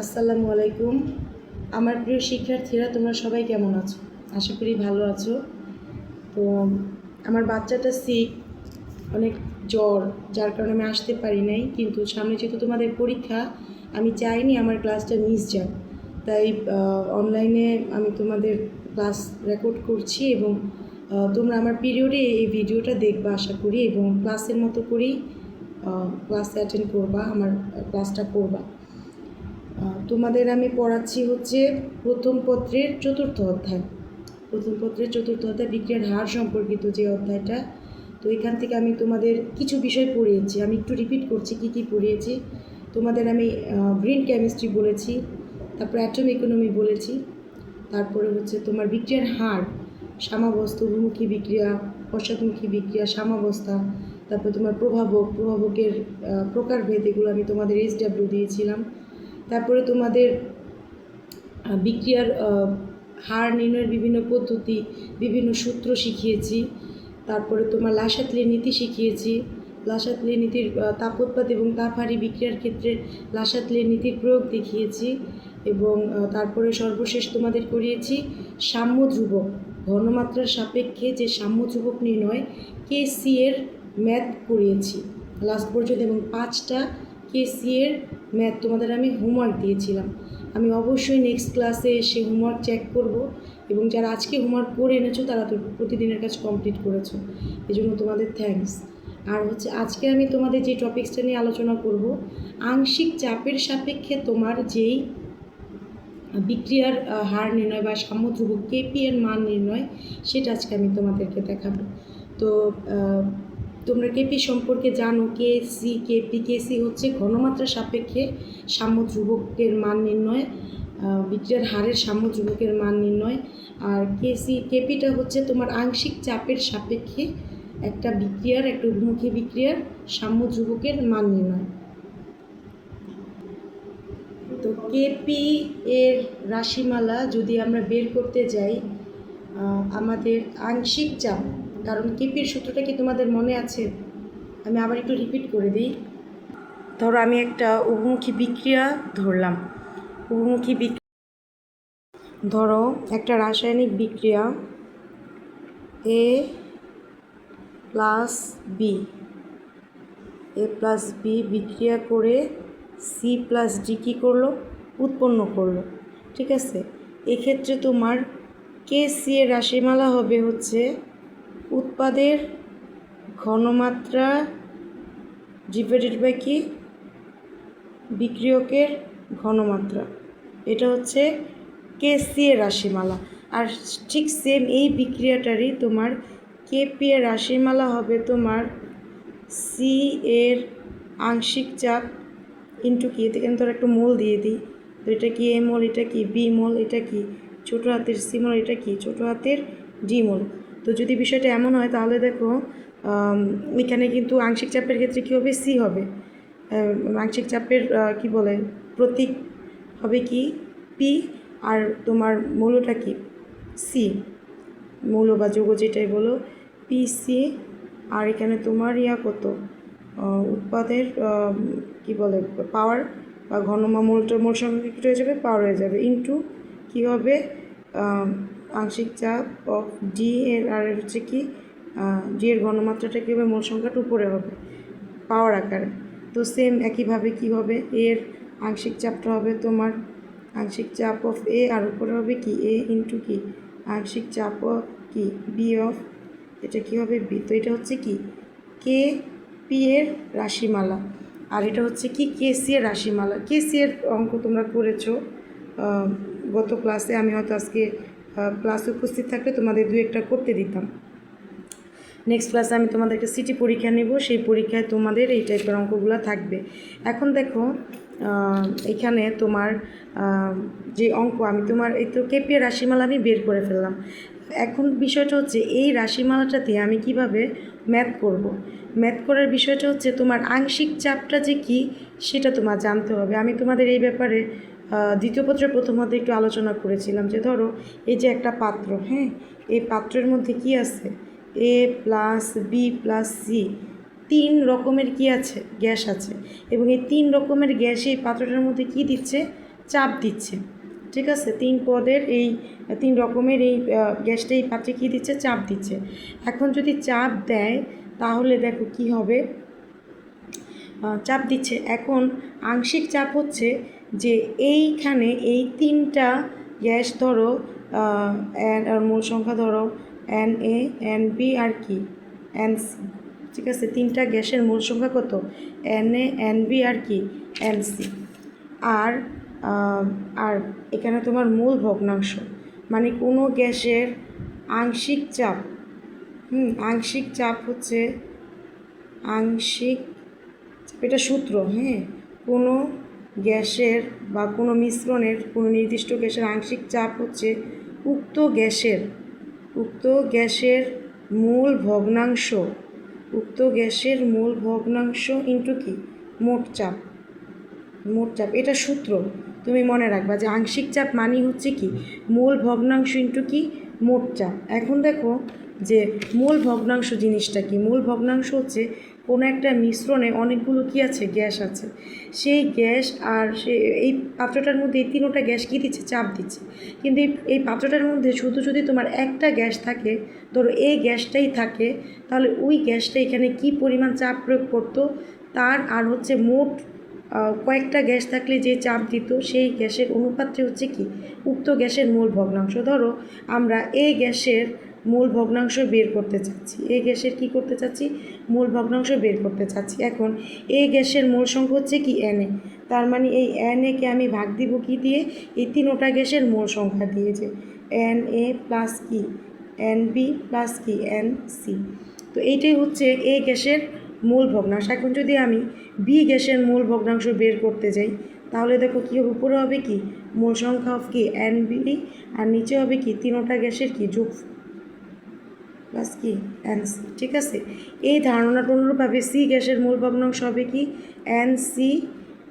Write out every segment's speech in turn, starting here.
আসসালামু আলাইকুম। আমার প্রিয় শিক্ষার্থীরা, তোমরা সবাই কেমন আছো? আশা করি ভালো আছো। তো আমার বাচ্চাটা সিক, অনেক জ্বর, যার কারণে আমি আসতে পারি নাই। কিন্তু সামনে যেহেতু তোমাদের পরীক্ষা, আমি চাইনি আমার ক্লাসটা মিস যাক। তাই অনলাইনে আমি তোমাদের ক্লাস রেকর্ড করছি এবং তোমরা আমার পিরিয়ডে এই ভিডিওটা দেখবা আশা করি, এবং ক্লাসের মতো করেই ক্লাসে অ্যাটেন্ড করবা, আমার ক্লাসটা করবা। তোমাদের আমি পড়াচ্ছি হচ্ছে প্রথম পত্রের চতুর্থ অধ্যায়। বিক্রিয়ার হার সম্পর্কিত যে অধ্যায়টা। তো এখান থেকে আমি তোমাদের কিছু বিষয় পড়িয়েছি, আমি একটু রিপিট করছি কী কী পড়িয়েছি। তোমাদের আমি গ্রিন কেমিস্ট্রি বলেছি, তারপর অ্যাটম ইকোনমি বলেছি, তারপরে হচ্ছে তোমার বিক্রিয়ার হার, সাম্যাবস্থা, অভিমুখী বিক্রিয়া, পশ্চাৎমুখী বিক্রিয়া, সাম্যাবস্থা, তারপর তোমার প্রভাবকের প্রকারভেদ, এগুলো আমি তোমাদের SW দিয়েছিলাম। তারপরে তোমাদের বিক্রিয়ার হার নির্ণয়ের বিভিন্ন পদ্ধতি, বিভিন্ন সূত্র শিখিয়েছি। তারপরে তোমার লাসাতলির নীতি শিখিয়েছি। লাসাতলির নীতির তাপোৎপাত এবং তাপহারী বিক্রিয়ার ক্ষেত্রে লাসাতলির নীতির প্রয়োগ দেখিয়েছি। এবং তারপরে সর্বশেষ তোমাদের করিয়েছি সাম্য ধ্রুবক, ঘনমাত্রার সাপেক্ষে যে সাম্য ধ্রুবক নির্ণয় KC এর ম্যাথ করিয়েছি লাস্ট পর্যন্ত, এবং 5টা KC এর ম্যাথ তোমাদের আমি হোমওয়ার্ক দিয়েছিলাম। আমি অবশ্যই নেক্সট ক্লাসে এসে হোমওয়ার্ক চেক করব, এবং যারা আজকে হোমওয়ার্ক করে এনেছো তারা তো প্রতিদিনের কাজ কমপ্লিট করেছো, এই জন্য তোমাদের থ্যাঙ্কস। আর হচ্ছে আজকে আমি তোমাদের যে টপিক্সটা নিয়ে আলোচনা করব, আংশিক চাপের সাপেক্ষে তোমার যেই বিক্রিয়ার হার নির্ণয় বা সাম্য ধ্রুবক KP এর মান নির্ণয়, সেটা আজকে আমি তোমাদেরকে দেখাবো। তো তোমরা KP সম্পর্কে জানো, KC হচ্ছে ঘনমাত্রা সাপেক্ষে সাম্য ধ্রুবকের মান নির্ণয়, বিক্রিয়ার হারের সাম্য ধ্রুবকের মান নির্ণয়। আর KPটা হচ্ছে তোমার আংশিক চাপের সাপেক্ষে একটা বিক্রিয়ার, একটা অভিমুখী বিক্রিয়ার সাম্য ধ্রুবকের মান নির্ণয়। তো KP এর রাশিমালা যদি আমরা বের করতে যাই, আমাদের আংশিক চাপ, কারণ KPর সূত্রটা কি তোমাদের মনে আছে? আমি আবার একটু রিপিট করে দিই। ধরো আমি একটা অভিমুখী বিক্রিয়া ধরলাম, ধরো একটা রাসায়নিক বিক্রিয়া A প্লাস বি বিক্রিয়া করে C প্লাস ডি কী করলো? উৎপন্ন করলো। ঠিক আছে, এক্ষেত্রে তোমার KC এর রাশিমালা হবে হচ্ছে উৎপাদের ঘনমাত্রা ডিভাইডেড বাই কি? বিক্রিয়কের ঘনমাত্রা। এটা হচ্ছে KC এর রাশিমালা। আর ঠিক সেম এই বিক্রিয়াটারই তোমার KP এর রাশিমালা হবে তোমার C এর আংশিক চাপ ইন্টু কি, এখানে তোর একটা মোল দিয়ে দিই। তো এটা কি A মোল, এটা কি B মোল, এটা কি ছোটো হাতের C মোল, এটা কি ছোটো হাতের D মোল। তো যদি বিষয়টা এমন হয় তাহলে দেখো এখানে কিন্তু আংশিক চাপের ক্ষেত্রে কী হবে? C হবে। আংশিক চাপের কি বলে প্রতীক হবে কি? P, আর তোমার মৌলটা কি? C, মৌল বা যৌগ যেটাই বলো, PC। আর এখানে তোমার কত উৎপাদের কি বলে পাওয়ার বা মোলটার মোল সংখ্যা কী হয়ে যাবে? পাওয়ার হয়ে যাবে, ইন্টু কী হবে? আংশিক চাপ অফ ডি এর, আর হচ্ছে কি ডি এর ঘনমাত্রাটা কী হবে? মোল সংখ্যাটা উপরে হবে পাওয়ার আকারে। তো সেম একইভাবে কী হবে? এর আংশিক চাপটা হবে তোমার আংশিক চাপ অফ A, আর উপরে হবে কি A ইন্টু কি আংশিক চাপ অফ কি বি অফ, এটা কী হবে? বি। তো এটা হচ্ছে কি KP এর রাশিমালা, আর এটা হচ্ছে কি KC এর রাশিমালা। KC এর অঙ্ক তোমরা করেছো গত ক্লাসে, আমি হয়তো আজকে ক্লাসে উপস্থিত থাকলে তোমাদের 2-1টা করতে দিতাম। নেক্সট ক্লাসে আমি তোমাদেরকে সিটি পরীক্ষা নেব, সেই পরীক্ষায় তোমাদের এই টাইপের অঙ্কগুলো থাকবে। এখন দেখো এখানে তোমার যে অঙ্ক, আমি তোমার এই তো KP এর রাশিমালা আমি বের করে ফেললাম। এখন বিষয়টা হচ্ছে এই রাশিমালাটাতে আমি কিভাবে ম্যাথ করব। ম্যাথ করার বিষয়টা হচ্ছে তোমার আংশিক চাপটা যে কি সেটা তোমার জানতে হবে। আমি তোমাদের এই ব্যাপারে দ্বিতীয় পত্রের প্রথম অধ্যায়ে একটু আলোচনা করেছিলাম যে ধরো এই যে একটা পাত্র, হ্যাঁ, এই পাত্রের মধ্যে কি আছে? A plus B plus C, 3 রকমের কি আছে? গ্যাস আছে, এবং এই 3 রকমের গ্যাস এই পাত্রটার মধ্যে কি দিচ্ছে? চাপ দিচ্ছে। ঠিক আছে, 3 পদের এই 3 রকমের এই গ্যাসটা এই পাত্রে কী দিচ্ছে, চাপ দিচ্ছে। এখন যদি চাপ দেয় তাহলে দেখো কি হবে, চাপ দিচ্ছে। এখন আংশিক চাপ হচ্ছে যে এইখানে এই 3টা গ্যাস ধরো, আর মূল সংখ্যা ধরো Na Nb আর কি Nc। ঠিক আছে, 3টা গ্যাসের মূল সংখ্যা কত, Na Nb আর কি Nc। আর আর এখানে তোমার মূল ভগ্নাংশ, মানে কোনো গ্যাসের আংশিক চাপ, আংশিক চাপ হচ্ছে আংশিক, এটা সূত্র, হ্যাঁ, কোনো গ্যাসের বা কোনো মিশ্রণের কোনো নির্দিষ্ট গ্যাসের আংশিক চাপ হচ্ছে উক্ত গ্যাসের মূল ভগ্নাংশ, উক্ত গ্যাসের মূল ভগ্নাংশ ইন্টু কি মোট চাপ। এটা সূত্র, তুমি মনে রাখবা যে আংশিক চাপ মানি হচ্ছে কি মূল ভগ্নাংশ ইন্টু কি মোট চাপ। এখন দেখো যে মূল ভগ্নাংশ জিনিসটা কি, মূল ভগ্নাংশ হচ্ছে কোনো একটা মিশ্রণে অনেকগুলো কি আছে, গ্যাস আছে, সেই গ্যাস আর এই পাত্রটার মধ্যে এই 3টা গ্যাস কী দিচ্ছে, চাপ দিচ্ছে। কিন্তু এই পাত্রটার মধ্যে শুধু যদি তোমার একটা গ্যাস থাকে, ধরো এই গ্যাসটাই থাকে, তাহলে ওই গ্যাসটা এখানে কি পরিমাণ চাপ প্রয়োগ করতো তার আর হচ্ছে মোট কয়েকটা গ্যাস থাকলে যে চাপ দিত সেই গ্যাসের অনুপাতটি হচ্ছে কি উক্ত গ্যাসের মূল ভগ্নাংশ। ধরো আমরা এই গ্যাসের মূল ভগ্নাংশ বের করতে চাচ্ছি, এই গ্যাসের কি করতে চাচ্ছি, মূল ভগ্নাংশ বের করতে চাচ্ছি। এখন এই গ্যাসের মূল সংখ্যা হচ্ছে কি Na, তার মানে এই Na-কে আমি ভাগ দিব কি দিয়ে, এই 3টা গ্যাসের মূল সংখ্যা দিয়ে, যে Na প্লাস কি Nb প্লাস কি Nc। তো এইটাই হচ্ছে এই গ্যাসের মূল ভগ্নাংশ। এখন যদি আমি বি গ্যাসের মূল ভগ্নাংশ বের করতে যাই তাহলে দেখো কী হবে, উপরে হবে কি মূল সংখ্যা অফ কি Nb আর নিচে হবে কি 3টা গ্যাসের কি যোগ প্লাস কি Nc। ঠিক আছে, এই ধারণাটা অনুরূপভাবে সি গ্যাসের মূল ভগ্নাংশ হবে কি Nc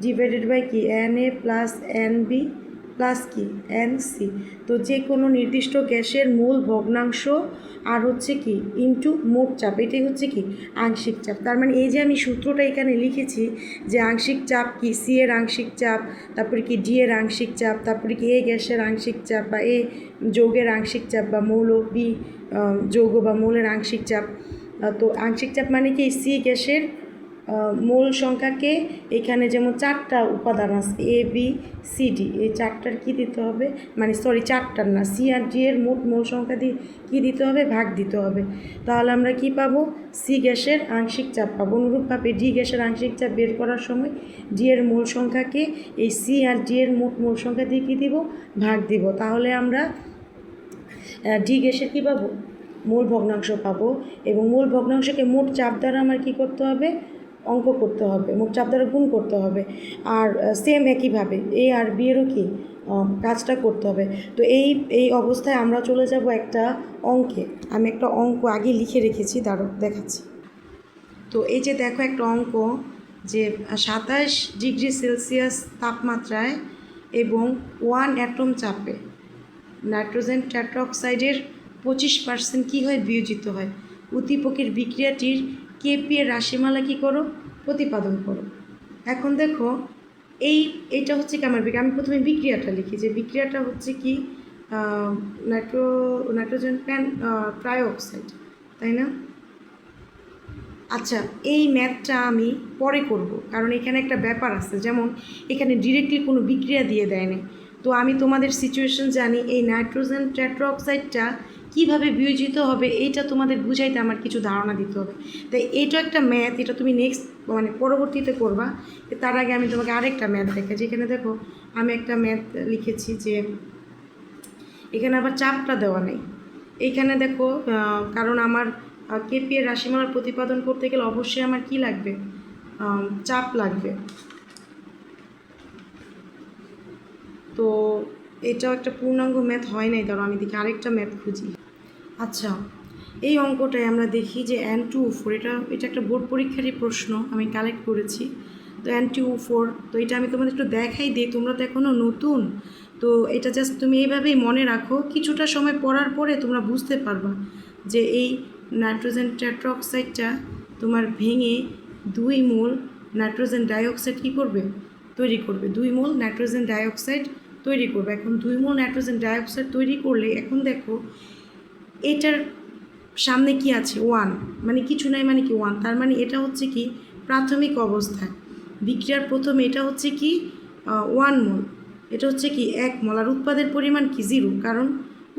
ডিভাইডেড বাই কি Na প্লাস Nb প্লাস কি Nc। তো যে কোনো নির্দিষ্ট গ্যাসের মূল ভগ্নাংশ আর হচ্ছে কি ইনটু মোট চাপ, এটাই হচ্ছে কি আংশিক চাপ। তার মানে এই যে আমি সূত্রটা এখানে লিখেছি যে আংশিক চাপ কি সি এর আংশিক চাপ, তারপরে কি ডি এর আংশিক চাপ, তারপরে কি এ গ্যাসের আংশিক চাপ বা এ যৌগের আংশিক চাপ বা মৌল বি যৌগ বা মৌলের আংশিক চাপ। তো আংশিক চাপ মানে কি সি গ্যাসের মূল সংখ্যাকে, এখানে যেমন 4টা উপাদান আছে এ বি সি ডি, এই 4টার কী দিতে হবে, মানে সরি 4টার না, সি আর ডি এর মোট মূল সংখ্যা দিয়ে কী দিতে হবে, ভাগ দিতে হবে। তাহলে আমরা কি পাবো, সি গ্যাসের আংশিক চাপ পাবো। অনুরূপভাবে ডি গ্যাসের আংশিক চাপ বের করার সময় ডি এর মূল সংখ্যাকে এই সি আর ডি এর মোট মূল সংখ্যা দিয়ে কী দিব, ভাগ দিব। তাহলে আমরা ডি গ্যাসের কী পাবো, মূল ভগ্নাংশ পাবো। এবং মূল ভগ্নাংশকে মোট চাপ দ্বারা আমার কী করতে হবে, অঙ্ক করতে হবে, মোট চাপ দ্বারা গুণ করতে হবে। আর সেম একইভাবে এ আর বি এরও কি কাজটা করতে হবে। তো এই অবস্থায় আমরা চলে যাব একটা অঙ্কে। আমি একটা অঙ্ক আগে লিখে রেখেছি, দাঁড়ো দেখাচ্ছি। তো এই যে দেখো একটা অঙ্ক, যে 27 ডিগ্রি সেলসিয়াস তাপমাত্রায় এবং 1 অ্যাটম চাপে নাইট্রোজেন টেট্রাঅক্সাইডের 25% কী হয়, বিয়োজিত হয়। উদ্দীপকের বিক্রিয়াটির কেপি এর রাশিমালা কী করো, প্রতিপাদন করো। এখন দেখো এইটা হচ্ছে কি আমার বিক্রিয়া, আমি প্রথমে বিক্রিয়াটা লিখি, যে বিক্রিয়াটা হচ্ছে কি নাইট্রোজেন ট্রাইঅক্সাইড, তাই না? আচ্ছা, এই ম্যাথটা আমি পরে করব, কারণ এখানে একটা ব্যাপার আছে, যেমন এখানে ডিরেক্টলি কোনো বিক্রিয়া দিয়ে দেয়নি। তো আমি তোমাদের সিচুয়েশন জানি, এই নাইট্রোজেন টেট্রাঅক্সাইডটা কীভাবে বিয়োজিত হবে এইটা তোমাদের বুঝাইতে আমার কিছু ধারণা দিতে হবে। তাই এটা একটা ম্যাথ, এটা তুমি নেক্সট মানে পরবর্তীতে করবা। তার আগে আমি তোমাকে আরেকটা ম্যাথ দেখাই, যেখানে দেখো আমি একটা ম্যাথ লিখেছি, যে এখানে আবার চাপটা দেওয়া নেই। এইখানে দেখো কারণ আমার কেপি এর রাশিমালার প্রতিপাদন করতে গেলে অবশ্যই আমার কি লাগবে, চাপ লাগবে। তো এটাও একটা পূর্ণাঙ্গ ম্যাথ হয় নাই, ধরো আমি দেখি আরেকটা ম্যাথ খুঁজি। আচ্ছা, এই অঙ্কটায় আমরা দেখি যে N2O4, এটা একটা বোর্ড পরীক্ষারই প্রশ্ন আমি কালেক্ট করেছি। তো N2O4, তো এটা আমি তোমাদের একটু দেখাই দিই, তোমরা তো এখনও নতুন, তো এটা জাস্ট তুমি এইভাবেই মনে রাখো, কিছুটা সময় পড়ার পরে তোমরা বুঝতে পারবা যে এই নাইট্রোজেন টেট্রাঅক্সাইডটা তোমার ভেঙে 2 মোল নাইট্রোজেন ডাইঅক্সাইড কী করবে, তৈরি করবে, 2 মোল নাইট্রোজেন ডাইঅক্সাইড তৈরি করবে। এখন 2 মোল নাইট্রোজেন ডাইঅক্সাইড তৈরি করলে এখন দেখো এটার সামনে কি আছে 1, মানে কিছু নাই মানে কি 1, তার মানে এটা হচ্ছে কি প্রাথমিক অবস্থায় বিক্রিয়ার প্রথমে এটা হচ্ছে কি 1 মোল, এটা হচ্ছে কি 1 মোল। আর উৎপাদের পরিমাণ কি 0, কারণ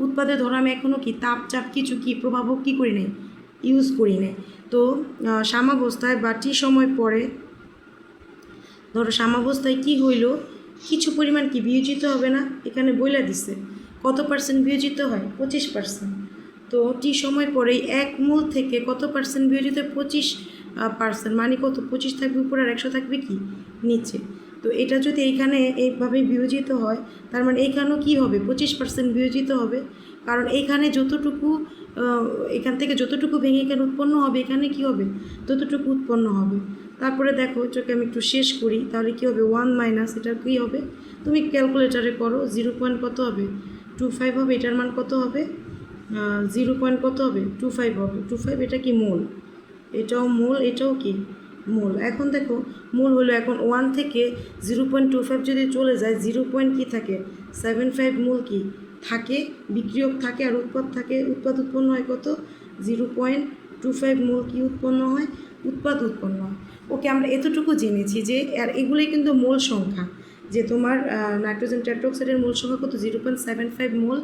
উৎপাদে ধরো আমি এখনও কি তাপ চাপ কিছু কি প্রভাবক কী করি নাই, ইউজ করি নাই। তো সাম্যাবস্থায় বা টি সময় পরে ধরো সাম্যাবস্থায় কী হইল, কিছু পরিমাণ কি বিয়োজিত হবে না, এখানে বইলা দিছে কত পার্সেন্ট বিয়োজিত হয়, 25%। তো টি সময় পরেই 1 মোল থেকে কত পার্সেন্ট বিয়োজিত, 25%, মানে কত, 25 থাকবে উপরে আর 100 থাকবে কি নিচে। তো এটা যদি এইখানে এইভাবে বিয়োজিত হয় তার মানে এইখানেও কী হবে, 25% বিয়োজিত হবে, কারণ এইখানে যতটুকু এখান থেকে যতটুকু ভেঙে এখানে উৎপন্ন হবে এখানে কি হবে, ততটুকু উৎপন্ন হবে। তারপরে দেখো এটাকে আমি একটু শেষ করি, তাহলে কী হবে 1 মাইনাস এটা কী হবে, তুমি ক্যালকুলেটারে করো, 0 পয়েন্ট কত হবে 25 হবে, এটার মান কত হবে 0 পয়েন্ট কত হবে 25 হবে, 25 এটা কি মোল, এটাও মোল এটাও কি মোল। এখন দেখো মোল হলো এখন 1 থেকে 0.25 যদি চলে যায় 0 পয়েন্ট কী থাকে 75 মোল কি থাকে, বিক্রিয়ক থাকে, আর উৎপাদ থাকে, উৎপাদ উৎপন্ন হয় কত 0.25 মোল কি উৎপন্ন হয়, উৎপাদ উৎপন্ন হয়। ওকে, আমরা এতটুকু জেনেছি যে আর এগুলোই কিন্তু মোল সংখ্যা, যে তোমার নাইট্রোজেন টেট্রাঅক্সাইডের মোল সংখ্যা কত 0.75 মোল,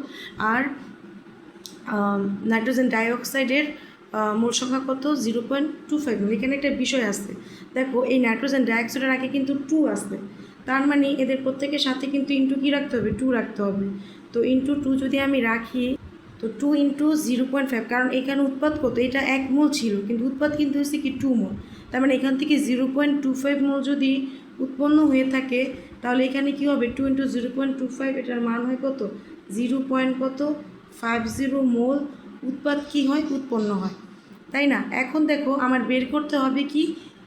আর নাইট্রোজেন ডাইঅক্সাইডের মোল সংখ্যা কত 0.25 মোল। এখানে একটা বিষয় আছে, দেখো এই নাইট্রোজেন ডাইঅক্সাইডের আগে কিন্তু 2 আসবে, তার মানে এদের প্রত্যেকের সাথে কিন্তু ইন্টু কী রাখতে হবে, 2 রাখতে হবে। তো ইন্টু 2 যদি আমি রাখি, তো 2 ইন্টু 0.5, কারণ এখানে উৎপাদ কত, এটা 1 মোল ছিল কিন্তু উৎপাদ কিন্তু হচ্ছে কি 2 মোল, তার মানে এখান থেকে 0.25 মোল যদি উৎপন্ন হয়ে থাকে তাহলে এখানে কি হবে 2 ইন্টু 0.25, এটার মান হয় কত 0.50 মোল উৎপাদ কি হয়, উৎপন্ন হয়, তাই না। এখন দেখো আমার বের করতে হবে কি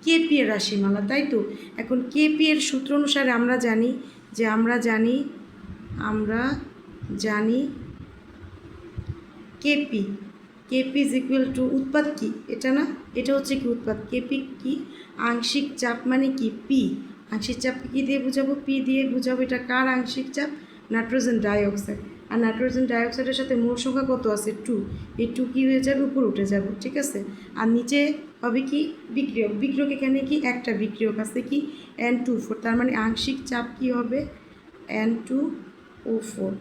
কেপি এর রাশিমালা, তাই তো। এখন কেপি এর সূত্র অনুসারে আমরা জানি যে আমরা জানি কেপি ইজ ইকুয়াল টু উৎপাদ কি, এটা না, এটা হচ্ছে কি উৎপাদ, কেপি কি আংশিক চাপ মানে কি পি, আংশিক চাপ কী দিয়ে বুঝাবো, পি দিয়ে বুঝাবো। এটা কার আংশিক চাপ, নাইট্রোজেন ডাইঅক্সাইড, আর নাইট্রোজেন ডাইঅক্সাইডের সাথে মোল সংখ্যা কত আছে 2, এই 2 কী হয়ে যাবে উপর উঠে যাবে, ঠিক আছে। আর নিচে হবে কি বিক্রিয়ক এখানে কি একটা বিক্রিয়ক আছে কি N2O4, তার মানে আংশিক চাপ কি হবে N2O4।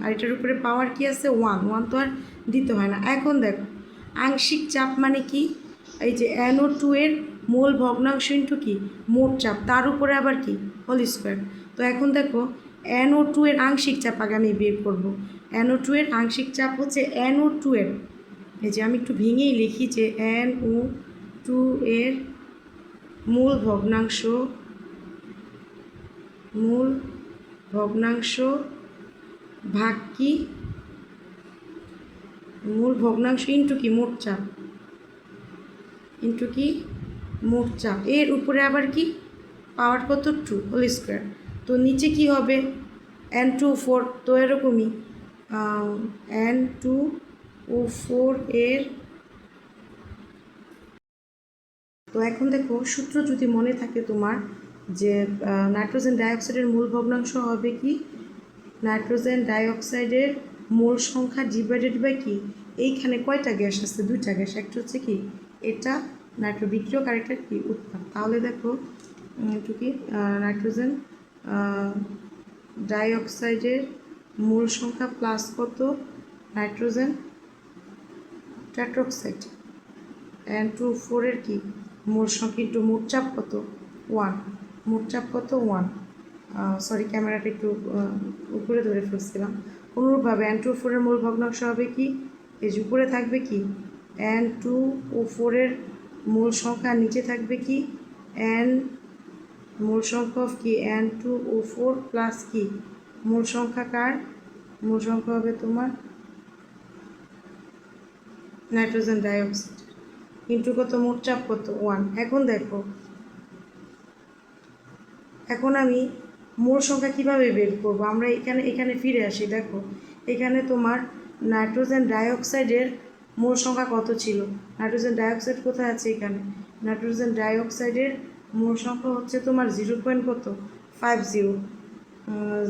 আর এটার উপরে পাওয়ার কি আছে 1 তো আর দিতে হয় না। এখন দেখো আংশিক চাপ মানে কি, এই যে NO2 এর মোল ভগ্নাংশ ইন্টু কি মোট চাপ, তার উপরে আবার কি হোল স্কোয়ার। তো এখন দেখো NO2 এর আংশিক চাপ আগে আমি বের করবো, NO2 এর আংশিক চাপ হচ্ছে NO2 এর, এই যে আমি একটু ভেঙেই লিখি যে NO2 এর মূল ভগ্নাংশ ভাগ কি মূল ভগ্নাংশ ইন্টু কি মোট চাপ, এর উপরে আবার কি পাওয়ার কত 2 হোল স্কোয়ার। তো নিচে কি হবে N2O4, তো এরকমই N2O4 এর। তো এখন দেখো সূত্র যদি মনে থাকে তোমার, যে নাইট্রোজেন ডাইঅক্সাইডের মূল ভগ্নাংশ হবে কি নাইট্রোজেন ডাইঅক্সাইডের মোল সংখ্যা ডিভাইডেড বাই কি, এইখানে কয়টা গ্যাস আছে, 2টা গ্যাস, একটা হচ্ছে কি এটা বিক্রিয়ক আর একটা কি উৎপাদ। তাহলে দেখো একটু কি নাইট্রোজেন ডাইঅক্সাইডের মোল সংখ্যা প্লাস কত নাইট্রোজেন টেট্রাঅক্সাইড N2O4 এর কি মোল সংখ্যা একটু মোট চাপ কত 1, মোট চাপ কত 1, সরি ক্যামেরাটা একটু উপরে ধরে ফেলছিলাম। অনুরূপভাবে N2O4 এর মোল ভগ্নাংশ হবে কি, এই যে উপরে থাকবে কি N2O4 এর মোল সংখ্যা, নিচে থাকবে কি মোল সংখ্যা অফ কি N2O4 প্লাস কি মোল সংখ্যা কার, মোল সংখ্যা হবে তোমার নাইট্রোজেন ডাইঅক্সাইড ইন্টু কত মোট চাপ কত 1। এখন দেখো এখন আমি মোল সংখ্যা কীভাবে বের করব, আমরা এখানে ফিরে আসি। দেখো এখানে তোমার নাইট্রোজেন ডাইঅক্সাইডের মোল সংখ্যা কত ছিল, নাইট্রোজেন ডাইঅক্সাইড কোথায় আছে, এখানে নাইট্রোজেন ডাইঅক্সাইডের মোল সংখ্যা হচ্ছে তোমার 0.50,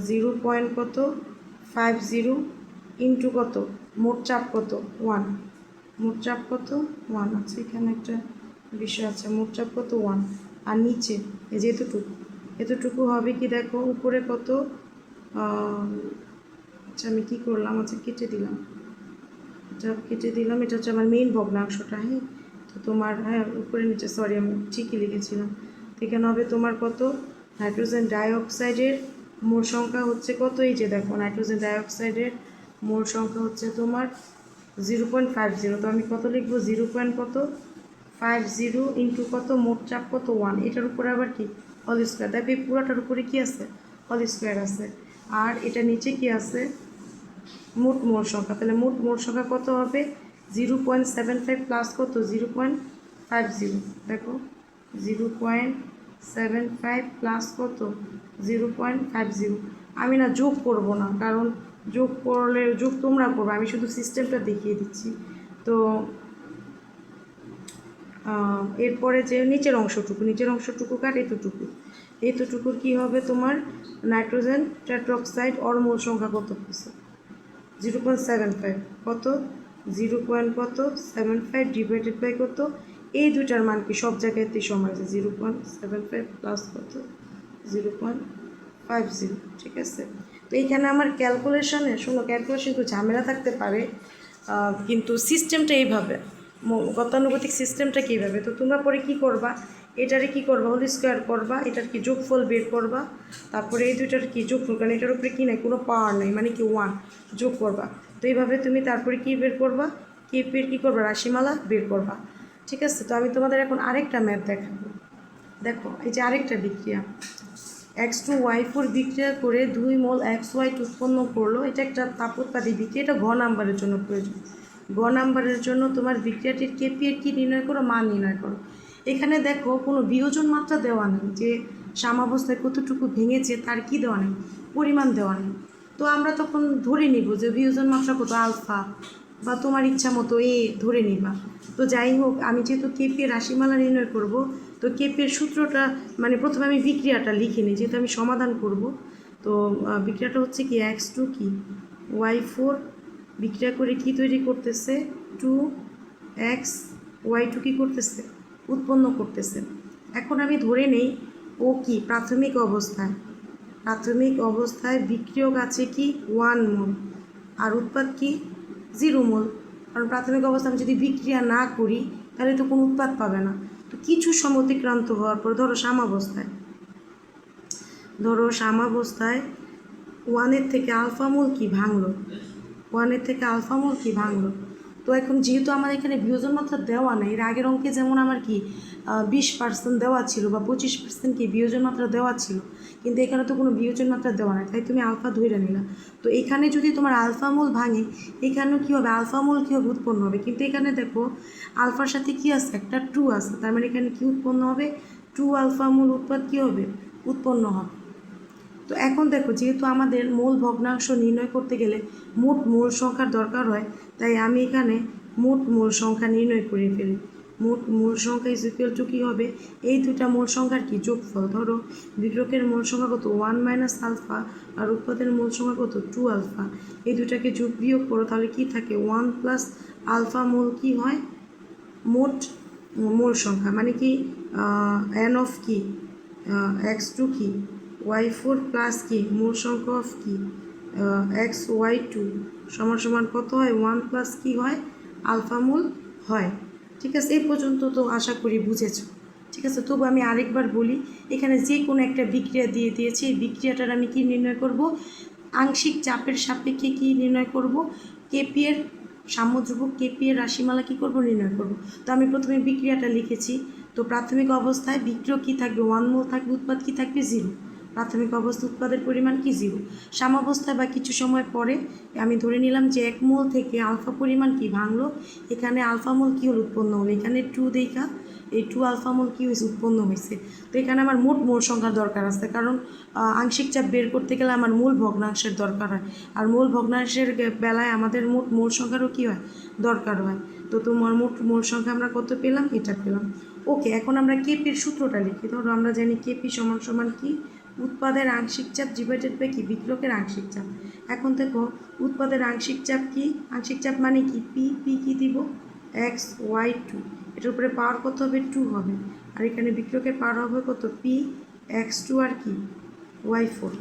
0.50 ইন্টু কত, মোট চাপ কত 1, মোট চাপ কত 1 আছে, এখানে একটা বিষয় আছে, মোট চাপ কত 1, আর নিচে এই যে এতটুকু হবে কি দেখো, উপরে কত, আচ্ছা আমি কী করলাম, আচ্ছা কেটে দিলাম, এটা হচ্ছে আমার মেইন ভগ্নাংশটা। হ্যাঁ, তো তোমার হ্যাঁ উপরে নিচে, সরি আমি ঠিকই লিখেছিলাম। তো এখানে হবে তোমার কত, নাইট্রোজেন ডাইঅক্সাইডের মোল সংখ্যা হচ্ছে কত, এই যে দেখো নাইট্রোজেন ডাইঅক্সাইডের মোল সংখ্যা হচ্ছে তোমার 0.50, তো আমি কত লিখবো, 0.50 ইন্টু কত, মোট চাপ কত 1, এটার উপরে আবার কি অল স্কোয়ার, দেখো এই পুরোটার উপরে কি আছে, অল স্কোয়ার আছে, আর এটা নিচে কি আছে, মোট মোল সংখ্যা। তাহলে মোট মোল সংখ্যা কত হবে, 0.75 প্লাস কত, 0.50, দেখো 0.75 প্লাস কত, 0.50। আমি না যোগ করব না, কারণ যোগ করলে যোগ তোমরা করবে, আমি শুধু সিস্টেমটা দেখিয়ে দিচ্ছি। তো এরপরে যে নিচের অংশটুকু কার, এতটুকুর কি হবে তোমার, নাইট্রোজেন টেট্রাঅক্সাইড ওর মোল সংখ্যা কত হচ্ছে 0.75, কত 0.75 ডিভাইডেড বাই কত, এই দুটার মান কি সব জায়গাতেই সমান আছে, 0.75 প্লাস কত 0.50, ঠিক আছে। তো এইখানে আমার ক্যালকুলেশনে, শোনো ক্যালকুলেশন একটু ঝামেলা থাকতে পারে, কিন্তু সিস্টেমটা এইভাবে, গতানুগতিক সিস্টেমটা কীভাবে, তো তোমরা পরে কি করবা, এটারে কি করবা, হোল স্কোয়ার করবা, এটার কি যোগফল বের করবা, তারপরে এই দুইটার কি যোগফল, কারণ এটার উপরে কী নাই, কোনো পাওয়ার নেই, মানে কি 1 যোগ করবা। তো এইভাবে তুমি তারপরে কি বের করবা, কেপির কী করবা, রাশিমালা বের করবা, ঠিক আছে। তো আমি তোমাদের এখন আরেকটা ম্যাথ দেখাবো। দেখো এই যে আরেকটা বিক্রিয়া, X2Y4 বিক্রিয়া করে 2 মোল XY উৎপন্ন করলো, এটা একটা তাপোৎপাদী বিক্রিয়া, এটা ঘ নাম্বারের জন্য প্রয়োজন। ঘ নাম্বারের জন্য তোমার বিক্রিয়াটির কেপি এর কি নির্ণয় করো, মান নির্ণয় করো। এখানে দেখো কোনো বিয়োজন মাত্রা দেওয়া নেই, যে সাম্যাবস্থায় কতটুকু ভেঙেছে তার কি দেওয়া নেই, পরিমাণ দেওয়া নেই। তো আমরা তখন ধরে নিব যে বিয়োজন মাত্রা কত, আলফা, বা তোমার ইচ্ছা মতো এ ধরে নিবা। তো যাই হোক, আমি যেহেতু কেপি এর রাশিমালা নির্ণয় করব, তো কেপি এর সূত্রটা, মানে প্রথমে আমি বিক্রিয়াটা লিখে নিই, যেহেতু আমি সমাধান করব। তো বিক্রিয়াটা হচ্ছে কি, X2 কি Y4 বিক্রিয়া করে কি তৈরি করতেছে, 2XY2 কি করতেছে, উৎপন্ন করতেছে। এখন আমি ধরে নেই ও কি প্রাথমিক অবস্থায় বিক্রিয়ক আছে কি 1 মোল, আর উৎপাদ কি 0 মোল। কারণ প্রাথমিক অবস্থায় আমি যদি বিক্রিয়া না করি তাহলে তো কোনো উৎপাদ পাবে না। তো কিছু সময় অতিক্রান্ত হওয়ার পর ধরো সাম্যাবস্থায় 1 থেকে আলফা মোল কি ভাঙলো, 1 থেকে আলফা মোল কি ভাঙলো। তো এখন যেহেতু আমার এখানে বিয়োজন মাত্রা দেওয়া নেই, এর আগের অঙ্কে যেমন আমার কি 20% দেওয়া ছিল বা 25% কি বিয়োজন মাত্রা দেওয়া ছিল, কিন্তু এখানে তো কোনো বিয়োজন মাত্রা দেওয়া নেই, তাই তুমি আলফা ধরে নিলা। তো এখানে যদি তোমার আলফা মোল ভাঙে, এখানেও কী হবে, আলফা মোল কী হবে, উৎপন্ন হবে। কিন্তু এখানে দেখো আলফার সাথে কি আছে, একটা 2 আছে, তার মানে এখানে কি উৎপন্ন হবে, 2 আলফা মোল উৎপাদ কী হবে, উৎপন্ন হবে। তো এখন দেখো, যেহেতু আমাদের মোল ভগ্নাংশ নির্ণয় করতে গেলে মোট মোল সংখ্যার দরকার হয়, তাই আমি এখানে মোট মোল সংখ্যা নির্ণয় করে ফেলি। মোট মোল সংখ্যা ইজ ইকুয়াল টু কী হবে, এই দুটা মোল সংখ্যার কি যোগফল। ধরো বিক্রয়কের মোল সংখ্যা কত 1 মাইনাস আলফা, আর উৎপাদের মোল সংখ্যা কত 2 আলফা, এই দুটাকে যোগ বিয়োগ করো, তাহলে কি থাকে 1 প্লাস আলফা মোল কি হয়, মোট মোল সংখ্যা, মানে কি এন অফ কি X2 কি Y4 প্লাস কি মোল সংখ্যা অফ কি XY2 সমান সমান কত হয়, 1 প্লাস কি হয়, আলফা মোল হয়। ঠিক আছে, এই পর্যন্ত তো আশা করি বুঝেছো। ঠিক আছে, তবু আমি আরেকবার বলি, এখানে যে কোনো একটা বিক্রিয়া দিয়ে দিয়েছি, এই বিক্রিয়াটার আমি কি নির্ণয় করব, আংশিক চাপের সাপেক্ষে কি নির্ণয় করব, কেপি এর সাম্যধ্রুবক কেপি এর রাশিমালা কী করব, নির্ণয় করব। তো আমি প্রথমে বিক্রিয়াটা লিখেছি। তো প্রাথমিক অবস্থায় বিক্রিয়ক কী থাকবে, 1 মোল থাকবে, উৎপাদ কী থাকবে 0। প্রাথমিক অবস্থা উৎপাদের পরিমাণ কি 0। সাম্যাবস্থায় বা কিছু সময় পরে আমি ধরে নিলাম যে 1 মোল থেকে আলফা পরিমাণ কি ভাঙলো, এখানে আলফা মোল কী হল, উৎপন্ন হলো, এখানে 2 দেখা এই 2 আলফা মোল কী হয়েছে, উৎপন্ন হয়েছে। তো এখানে আমার মোট মোল সংখ্যার দরকার আছে, কারণ আংশিক চাপ বের করতে গেলে আমার মূল ভগ্নাংশের দরকার হয়, আর মূল ভগ্নাংশের বেলায় আমাদের মোট মোল সংখ্যারও কী হয়, দরকার হয়। তো তোমার মোট মোল সংখ্যা আমরা কত পেলাম, এটা পেলাম। ওকে, এখন আমরা কেপির সূত্রটা লিখি। ধরো আমরা জানি কেপি সমান সমান কি, উৎপাদের আংশিক চাপ ডিভাইডেড বাই কি, বিক্রয়কের আংশিক চাপ। এখন দেখো উৎপাদের আংশিক চাপ কি, আংশিক চাপ মানে কি, পি, পি কি দিব, এক্স ওয়াই টু, এটার উপরে পাওয়ার কত হবে, টু হবে। আর এখানে বিক্রয়কের পাওয়ার হবে কত, পি এক্স টু আর কি y four,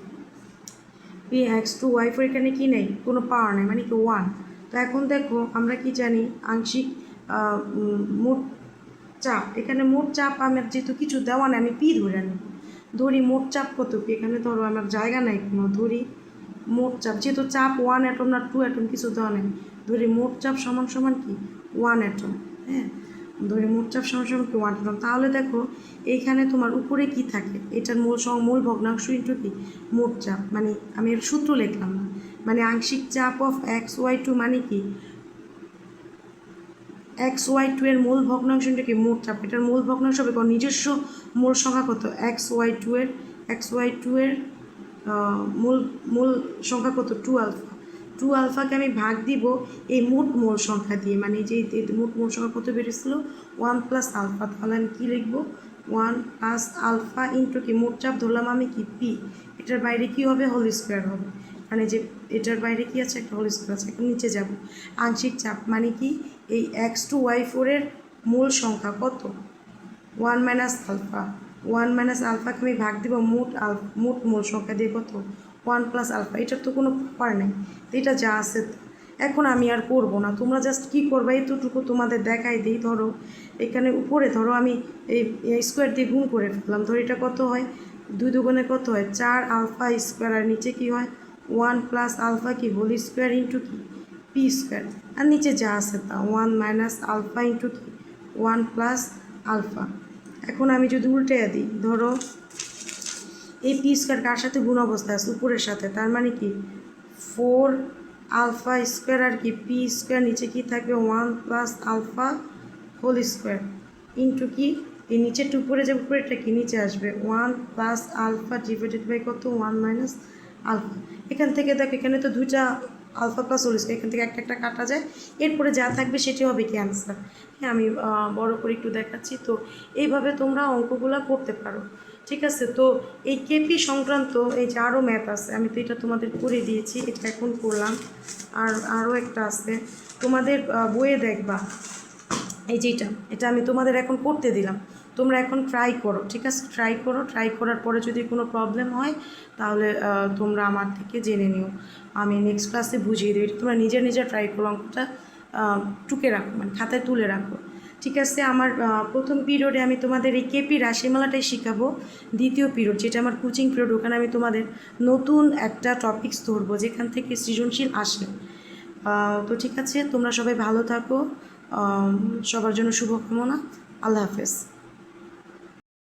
p x two y four, এখানে কি নেই, কোনো পাওয়ার নেই, মানে কি ওয়ান। তো এখন দেখো আমরা কি জানি, আংশিক মোট চাপ, এখানে মোট চাপ আমার যেহেতু কিছু দেওয়া নেই, আমি পি ধরে নেব। ধরি মোট চাপ কত পি, এখানে ধরো আমার জায়গা নাই কোনো, ধরি মোট চাপ, যেহেতু চাপ ওয়ান অ্যাটম না টু অ্যাটম কিছু দেওয়া নেই, ধরি মোট চাপ সমান সমান কি ওয়ান অ্যাটম। হ্যাঁ, ধরি মোট চাপ সমান সমান কি ওয়ান অ্যাটম। তাহলে দেখো এইখানে তোমার উপরে কি থাকে, এটার মূল ভগ্নাংশ ইন্টু কি মোট চাপ, মানে আমি এর সূত্র লিখলাম না, মানে আংশিক চাপ অফ এক্স ওয়াই টু মানে কি এক্স ওয়াই টু এর মূল ভগ্নাংশটা কি মোট চাপ, এটার মূল ভগ্নাংশ হবে কারণ নিজস্ব মূল সংখ্যা কত, এক্স ওয়াই টু এর মূল মূল সংখ্যা কত, টু আলফা। টু আলফাকে আমি ভাগ দিব এই মোট মূল সংখ্যা দিয়ে, মানে যে মোট মূল সংখ্যা কত বেরিয়েছিল, ওয়ান প্লাস আলফা। তাহলে আমি কী লিখবো, ওয়ান প্লাস আলফা ইন্টু কি মোট চাপ ধরলাম আমি কি পি, এটার বাইরে কী হবে, হোল স্কোয়ার হবে, মানে যে এটার বাইরে কি আছে, একটা হোল স্কোয়ার আছে। এখন নিচে যাব, আংশিক চাপ মানে কি এই এক্স টু ওয়াই ফোরের মূল সংখ্যা কত, one minus alpha, one minus আলফাকে আমি ভাগ দিব মোট মূল সংখ্যা দিয়ে কত, ওয়ান প্লাস আলফা। এটার তো কোনো পার নেই, তো এটা যা আছে। এখন আমি আর করবো না, তোমরা জাস্ট কী করবা এতটুকু তোমাদের দেখাই দিই। ধরো এখানে উপরে ধরো আমি এই স্কোয়ার দিয়ে গুণ করে ফেললাম, ধরো এটা কত হয়, দুই দুগুণে কত হয়, চার আলফা স্কোয়ার, আর নিচে কী হয়, ওয়ান প্লাস আলফা কি হোল স্কোয়ার ইন্টু কি পি স্কোয়ার, আর নিচে যা আছে তা ওয়ান মাইনাস আলফা ইন্টু কি ওয়ান প্লাস আলফা। এখন আমি যদি উল্টে দিই, ধরো এই পি স্কোয়ার কার সাথে গুণ অবস্থায় আছে, উপরের সাথে, তার মানে কি ফোর আলফা স্কোয়ার আর কি পি স্কোয়ার, নিচে কি থাকবে one plus alpha whole square into কি এই নিচেরটা উপরে যাবে, উপরেটা কি নিচে আসবে, one plus alpha divided by কত, ওয়ান মাইনাস আলফা। এখান থেকে দেখো এখানে তো দুইটা আলফা প্লাস হোল স্কোয়ার, এখান থেকে একটা একটা কাটা যায়, এরপরে যা থাকবে সেটি হবে কি অ্যান্সার। হ্যাঁ, আমি বড় করে একটু দেখাচ্ছি। তো এইভাবে তোমরা অঙ্কগুলো করতে পারো, ঠিক আছে। তো এই কেপি সংক্রান্ত এই যে আরও ম্যাথ আছে, আমি তো এটা তোমাদের করে দিয়েছি, এটা এখন করলাম। আর আরও একটা আছে তোমাদের বইয়ে দেখবা, এই যেটা, এটা আমি তোমাদের এখন করতে দিলাম, তোমরা এখন ট্রাই করো, ঠিক আছে। ট্রাই করার পরে যদি কোনো প্রবলেম হয় তাহলে তোমরা আমার থেকে জেনে নিও, আমি নেক্সট ক্লাসে বুঝিয়ে দেবো। তোমরা নিজের ট্রাই করো, অঙ্কটা টুকে রাখো, মানে খাতায় তুলে রাখো, ঠিক আছে। আমার প্রথম পিরিয়ডে আমি তোমাদের এই কেপি রাশিমালাটাই শেখাবো। দ্বিতীয় পিরিয়ড যেটা আমার কোচিং পিরিয়ড, ওখানে আমি তোমাদের নতুন একটা টপিকস ধরবো যেখান থেকে সৃজনশীল আসে। তো ঠিক আছে, তোমরা সবাই ভালো থাকো, সবার জন্য শুভকামনা, আল্লাহ হাফেজ।